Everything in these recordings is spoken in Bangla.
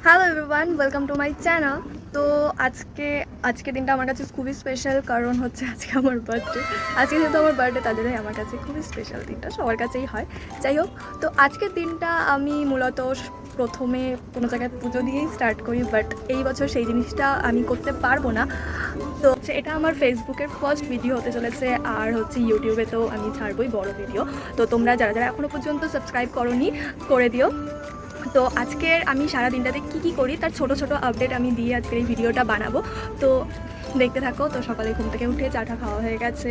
Hello everyone, welcome to my channel. তো আজকে দিনটা আমার কাছে খুবই স্পেশাল, কারণ হচ্ছে আজকে আমার বার্থডে। আজকে যেহেতু আমার বার্থডে, তার জন্যই আমার কাছে খুবই স্পেশাল দিনটা, সবার কাছেই হয়। যাই হোক, তো আজকের দিনটা আমি মূলত প্রথমে কোনো জায়গায় পুজো দিয়েই স্টার্ট করি, বাট এই বছর সেই জিনিসটা আমি করতে পারবো না। তো এটা আমার ফেসবুকের ফার্স্ট ভিডিও হতে চলেছে, আর হচ্ছে ইউটিউবে তো আমি ছাড়বই বড় ভিডিও। তো তোমরা যারা যারা এখনও পর্যন্ত সাবস্ক্রাইব করোনি, করে দিও। তো আজকের আমি সারা দিনটাতে কী করি তার ছোট ছোট আপডেট আমি দিয়ে আজকের এই ভিডিওটা বানাবো। তো দেখতে থাকো। তো সকালে ঘুম থেকে উঠে চাটা খাওয়া হয়ে গেছে,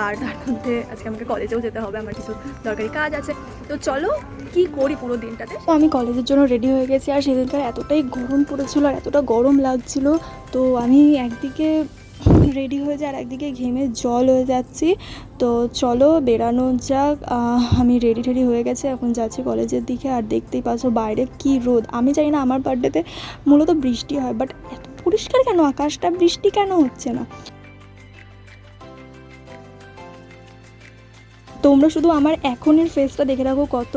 আর তার মধ্যে আজকে আমাকে কলেজেও যেতে হবে, আমার কিছু দরকারি কাজ আছে। তো চলো কি করি পুরো দিনটাতে। তো আমি কলেজের জন্য রেডি হয়ে গেছি, আর সেদিনকার এতটাই গরম পড়েছিল আর এতটা গরম লাগছিল, তো আমি একদিকে রেডি হয়ে যায় আর একদিকে ঘেমে জল হয়ে যাচ্ছি। তো চলো বেরানো যাক। আমি রেডি হয়ে গেছে, এখন যাচ্ছি কলেজের দিকে। আর দেখতেই পাচ্ছ বাইরে কি রোদ। আমি জানি না আমার বার্থডেতে মূলত বৃষ্টি হয়, বাট এত পরিষ্কার কেন আকাশটা, বৃষ্টি কেন হচ্ছে না। তোমরা শুধু আমার এখনের ফেসটা দেখে রাখো কত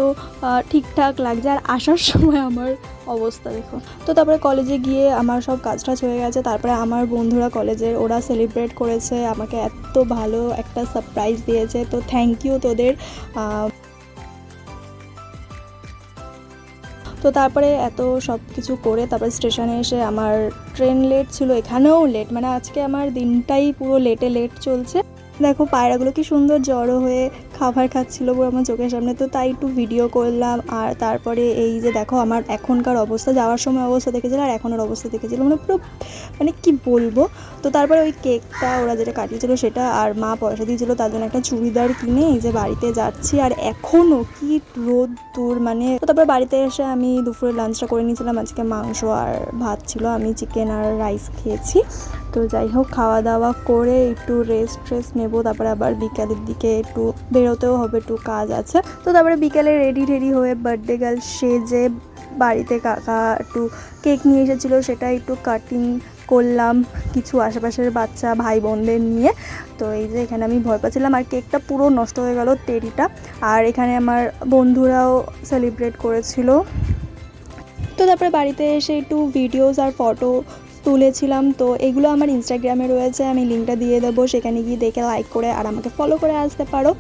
ঠিকঠাক লাগছে, আর আসার সময় আমার অবস্থা দেখো। তো তারপরে কলেজে গিয়ে আমার সব কাজ টাজ হয়ে গেছে। তারপরে আমার বন্ধুরা কলেজের ওরা সেলিব্রেট করেছে, আমাকে এত ভালো একটা সারপ্রাইজ দিয়েছে, তো থ্যাংক ইউ তোদের। তো তারপরে এত সব কিছু করে তারপরে স্টেশনে এসে আমার ট্রেন লেট ছিল, এখানেও লেট, মানে আজকে আমার দিনটাই পুরো লেট চলছে। দেখো পায়রাগুলো কি সুন্দর জড়ো হয়ে খাবার খাচ্ছিলো পুরো আমার চোখের সামনে, তো তাই একটু ভিডিও করলাম। আর তারপরে এই যে দেখো আমার এখনকার অবস্থা, যাওয়ার সময় অবস্থা দেখেছিল আর এখনের অবস্থা দেখেছিল, মানে পুরো মানে কি বলবো। তো তারপরে ওই কেকটা ওরা যেটা কাটিয়েছিল সেটা, আর মা পয়সা দিয়েছিলো তার জন্য একটা চুড়িদার কিনে এই যে বাড়িতে যাচ্ছি। আর এখনও কি রোদ দূর, মানে তো তারপরে বাড়িতে এসে আমি দুপুরে লাঞ্চটা করে নিয়েছিলাম। আজকে মাংস আর ভাত ছিল, আমি চিকেন আর রাইস খেয়েছি। তো যাই হোক, খাওয়া দাওয়া করে একটু রেস্ট নেবো, তারপরে আবার বিকালের দিকে একটু বেরোতেও হবে, একটু কাজ আছে। তো তারপরে বিকেলে রেডি হয়ে বার্থডে গার্ল সেজে বাড়িতে কাকা একটু কেক নিয়ে এসেছিলো, সেটা একটু কাটিং করলাম কিছু আশেপাশের বাচ্চা ভাই বোনদের নিয়ে। তো এই যে এখানে আমি ভয় পাচ্ছিলাম, আর কেকটা পুরো নষ্ট হয়ে গেল টেরিটা। আর এখানে আমার বন্ধুরাও সেলিব্রেট করেছিল। তো তারপরে বাড়িতে এসে একটু ভিডিওস আর ফটো তুলেছিলাম। তো এগুলো আমার ইনস্টাগ্রামে রয়েছে, আমি লিঙ্কটা দিয়ে দেবো, সেখানে গিয়ে দেখে লাইক করে আর আমাকে ফলো করে আসতে পারো।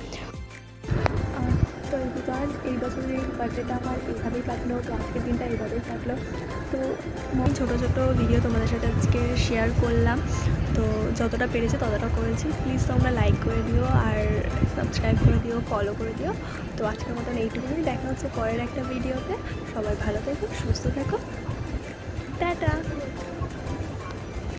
তো এই বছরের বার্থডেটা আমার এইভাবেই কাটলো, তো আজকের দিনটা এইভাবেই কাটলো। তো আমি ছোটো ভিডিও তোমাদের সাথে আজকে শেয়ার করলাম, তো যতটা পেরেছে ততটা করেছি। প্লিজ তোমরা লাইক করে দিও আর সাবস্ক্রাইব করে দিও, ফলো করে দিও। তো আজকের মতন এইটুকুই, দেখা হচ্ছে পরের একটা ভিডিওতে। সবাই ভালো থেকো, সুস্থ থেকো, টাটা।